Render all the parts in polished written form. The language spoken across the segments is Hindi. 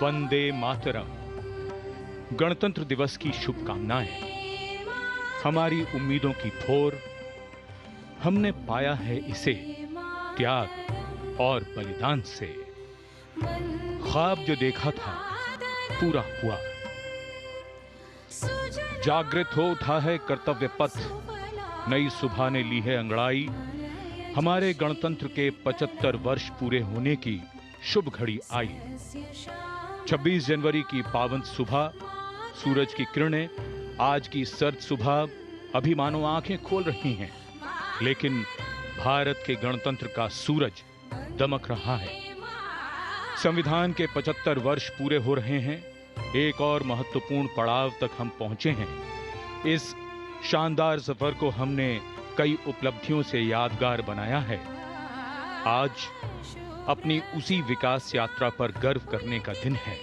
वंदे मातरम। गणतंत्र दिवस की शुभकामनाएं। हमारी उम्मीदों की भोर, हमने पाया है इसे त्याग और बलिदान से। ख्वाब जो देखा था पूरा हुआ। जागृत हो उठा है कर्तव्य पथ, नई सुबह ने ली है अंगड़ाई। हमारे गणतंत्र के 75 वर्ष पूरे होने की शुभ घड़ी आई। 26 जनवरी की पावन सुबह, सूरज की किरणें आज की सर्द सुबह अभी मानो आंखें खोल रही हैं, लेकिन भारत के गणतंत्र का सूरज दमक रहा है। संविधान के 75 वर्ष पूरे हो रहे हैं। एक और महत्वपूर्ण पड़ाव तक हम पहुंचे हैं। इस शानदार सफर को हमने कई उपलब्धियों से यादगार बनाया है। आज अपनी उसी विकास यात्रा पर गर्व करने का दिन है।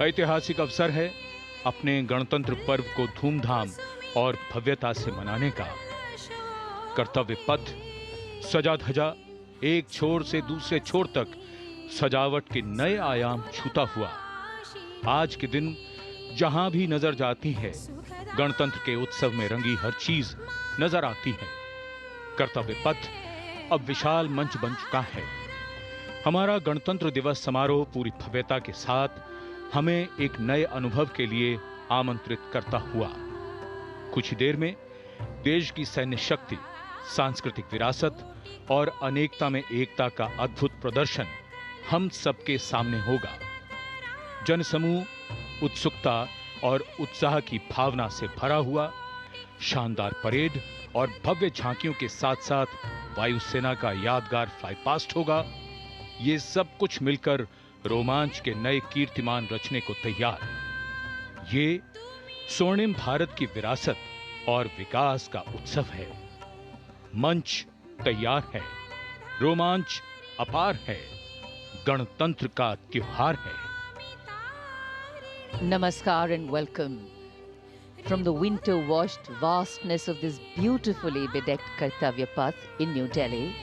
ऐतिहासिक अवसर है अपने गणतंत्र पर्व को धूमधाम और भव्यता से मनाने का। कर्तव्य पथ सजा धजा एक छोर से दूसरे छोर तक सजावट के नए आयाम छूता हुआ। आज के दिन जहां भी नजर जाती है, गणतंत्र के उत्सव में रंगी हर चीज नजर आती है। कर्तव्य पथ अब विशाल मंच बन चुका है। हमारा गणतंत्र दिवस समारोह पूरी भव्यता के साथ हमें एक नए अनुभव के लिए आमंत्रित करता हुआ। कुछ ही देर में देश की सैन्य शक्ति, सांस्कृतिक विरासत और अनेकता में एकता का अद्भुत प्रदर्शन हम सबके सामने होगा। जनसमूह उत्सुकता और उत्साह की भावना से भरा हुआ। शानदार परेड और भव्य झांकियों के साथ साथ वायुसेना का यादगार फ्लाई पास्ट होगा। ये सब कुछ मिलकर रोमांच के नए कीर्तिमान रचने को तैयार। ये स्वर्णिम भारत की विरासत और विकास का उत्सव है। मंच तैयार है, रोमांच अपार है, गणतंत्र का त्योहार है। Namaskar and welcome. From the winter-washed vastness of this beautifully bedecked Kartavya Path in New Delhi,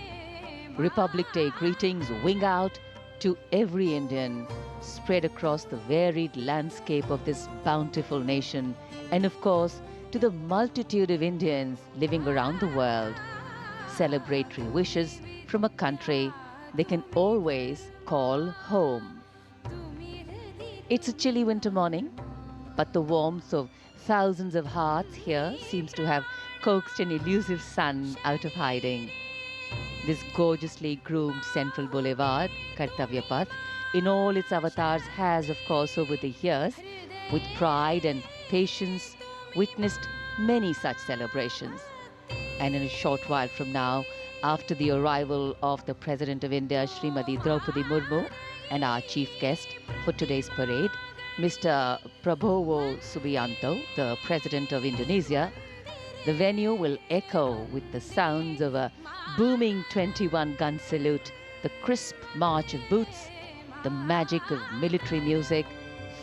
Republic Day greetings wing out to every Indian spread across the varied landscape of this bountiful nation, and of course to the multitude of Indians living around the world. Celebratory wishes from a country they can always call home. It's a chilly winter morning, but the warmth of thousands of hearts here seems to have coaxed an elusive sun out of hiding. This gorgeously groomed central boulevard, Kartavya Path, in all its avatars has, of course, over the years, with pride and patience, witnessed many such celebrations. And in a short while from now, after the arrival of the President of India, Srimati Draupadi Murmu, and our chief guest for today's parade, Mr. Prabowo Subianto, the President of Indonesia, the venue will echo with the sounds of a booming 21-gun salute, the crisp march of boots, the magic of military music,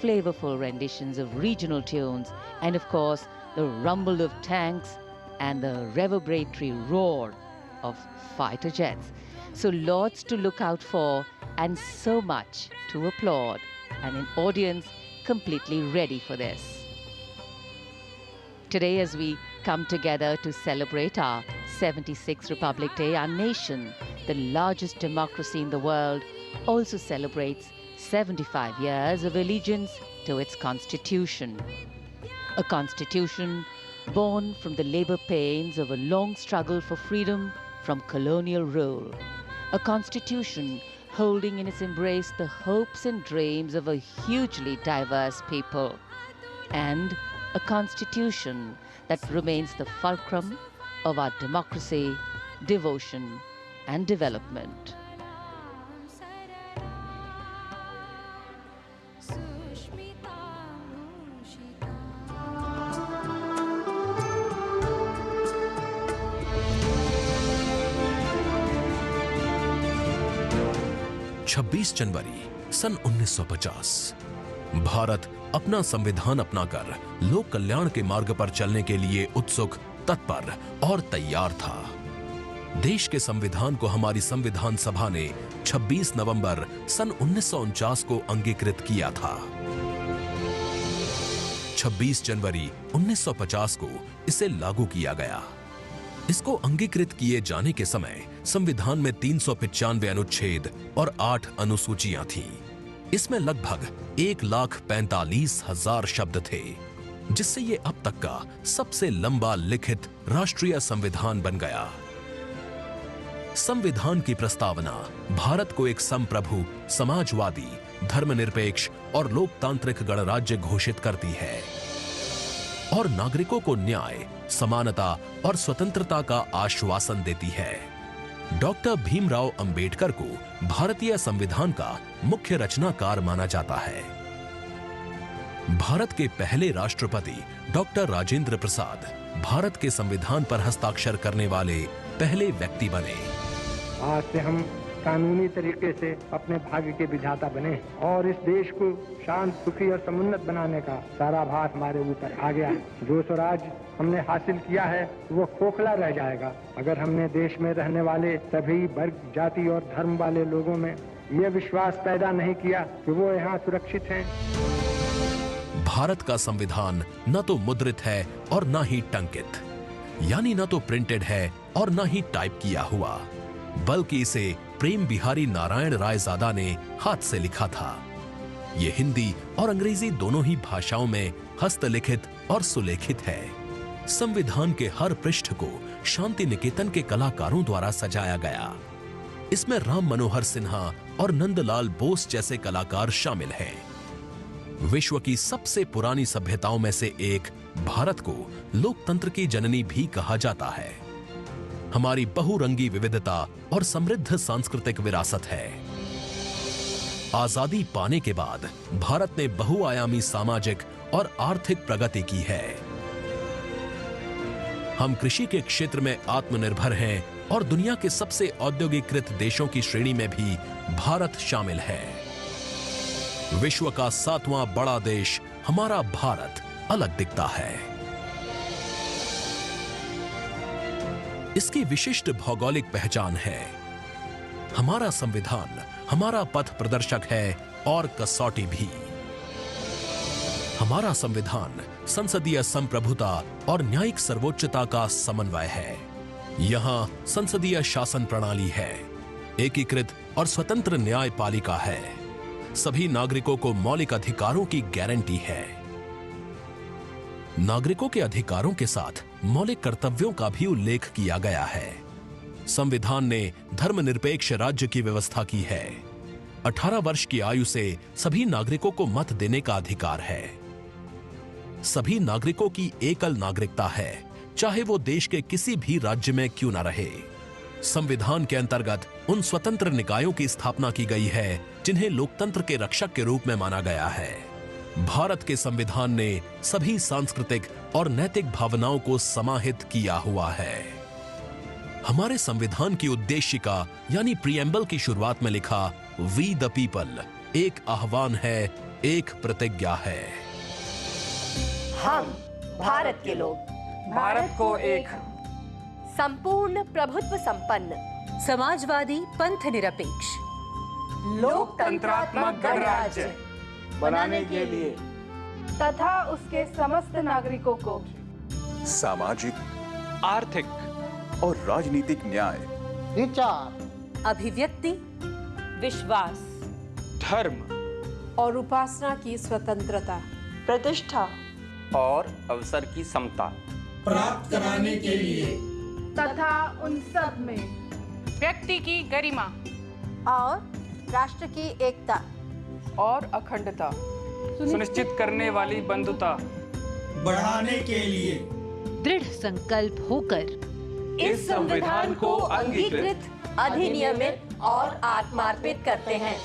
flavorful renditions of regional tunes, and of course, the rumble of tanks and the reverberatory roar of fighter jets. So lots to look out for and so much to applaud, and an audience completely ready for this. Today, as we come together to celebrate our 76th Republic Day, our nation, the largest democracy in the world, also celebrates 75 years of allegiance to its constitution. A constitution born from the labor pains of a long struggle for freedom from colonial rule. A constitution holding in its embrace the hopes and dreams of a hugely diverse people. And a constitution that remains the fulcrum of our democracy, devotion, and development. छब्बीस जनवरी सन 1950 भारत अपना संविधान अपनाकर लोक कल्याण के मार्ग पर चलने के लिए उत्सुक, तत्पर और तैयार था। देश के संविधान को हमारी संविधान सभा ने 26 नवंबर सन 1949 को अंगीकृत किया था। 26 जनवरी 1950 को इसे लागू किया गया। इसको अंगीकृत किए जाने के समय संविधान में 395 अनुच्छेद और 8 अनुसूचियां थीं। इसमें लगभग 1,45,000 शब्द थे, जिससे ये अब तक का सबसे लंबा लिखित राष्ट्रीय संविधान बन गया। संविधान की प्रस्तावना भारत को एक संप्रभु, समाजवादी, धर्मनिरपेक्ष और लोकतांत्रिक गणराज्य घोषित करती है और नागरिकों को न्याय, समानता और स्वतंत्रता का आश्वासन देती है। डॉक्टर भीमराव अंबेडकर को भारतीय संविधान का मुख्य रचनाकार माना जाता है। भारत के पहले राष्ट्रपति डॉक्टर राजेंद्र प्रसाद भारत के संविधान पर हस्ताक्षर करने वाले पहले व्यक्ति बने। आज से हम कानूनी तरीके से अपने भाग्य के विधाता बने और इस देश को शांत, सुखी और समुन्नत बनाने का सारा भार हमारे ऊपर आ गया है। जो स्वराज हमने हासिल किया है वो खोखला रह जाएगा अगर हमने देश में रहने वाले सभी वर्ग, जाति और धर्म वाले लोगों में ये विश्वास पैदा नहीं किया कि वो यहाँ सुरक्षित हैं। भारत का संविधान न तो मुद्रित है और न ही टंकित, यानी न तो प्रिंटेड है और न ही टाइप किया हुआ, बल्कि इसे प्रेम बिहारी नारायण रायजादा ने हाथ से लिखा था। ये हिंदी और अंग्रेजी दोनों ही भाषाओं में हस्तलिखित और सुलेखित है। संविधान के हर पृष्ठ को शांति निकेतन के कलाकारों द्वारा सजाया गया। इसमें राम मनोहर सिन्हा और नंदलाल बोस जैसे कलाकार शामिल हैं। विश्व की सबसे पुरानी सभ्यताओं में से एक भारत को लोकतंत्र की जननी भी कहा जाता है। हमारी बहुरंगी विविधता और समृद्ध सांस्कृतिक विरासत है। आजादी पाने के बाद भारत ने बहुआयामी सामाजिक और आर्थिक प्रगति की है। हम कृषि के क्षेत्र में आत्मनिर्भर हैं और दुनिया के सबसे औद्योगिकृत देशों की श्रेणी में भी भारत शामिल है। विश्व का 7वां बड़ा देश हमारा भारत अलग दिखता है। इसकी विशिष्ट भौगोलिक पहचान है। हमारा संविधान हमारा पथ प्रदर्शक है और कसौटी भी। हमारा संविधान संसदीय संप्रभुता और न्यायिक सर्वोच्चता का समन्वय है। यहां संसदीय शासन प्रणाली है, एकीकृत और स्वतंत्र न्यायपालिका है। सभी नागरिकों को मौलिक अधिकारों की गारंटी है। नागरिकों के अधिकारों के साथ मौलिक कर्तव्यों का भी उल्लेख किया गया है। संविधान ने धर्मनिरपेक्ष राज्य की व्यवस्था की है। 18 वर्ष की आयु से सभी नागरिकों को मत देने का अधिकार है। सभी नागरिकों की एकल नागरिकता है, चाहे वो देश के किसी भी राज्य में क्यों न रहे। संविधान के अंतर्गत उन स्वतंत्र निकायों की स्थापना की गई है जिन्हें लोकतंत्र के रक्षक के रूप में माना गया है। भारत के संविधान ने सभी सांस्कृतिक और नैतिक भावनाओं को समाहित किया हुआ है। हमारे संविधान की उद्देशिका यानी प्रीएम्बल की शुरुआत में लिखा वी द पीपल, एक आह्वान है, एक प्रतिज्ञा है। हम भारत के लोग भारत को एक संपूर्ण प्रभुत्व संपन्न, समाजवादी, पंथ निरपेक्ष, लोकतंत्रात्मक गणराज्य बनाने के लिए तथा उसके समस्त नागरिकों को सामाजिक, आर्थिक और राजनीतिक न्याय, विचार, अभिव्यक्ति, विश्वास, धर्म और उपासना की स्वतंत्रता, प्रतिष्ठा और अवसर की समता प्राप्त कराने के लिए तथा उन सब में व्यक्ति की गरिमा और राष्ट्र की एकता और अखंडता सुनिश्चित करने वाली बंधुता बढ़ाने के लिए दृढ़ संकल्प होकर इस संविधान को अंगीकृत, अधिनियमित और आत्मार्पित करते हैं।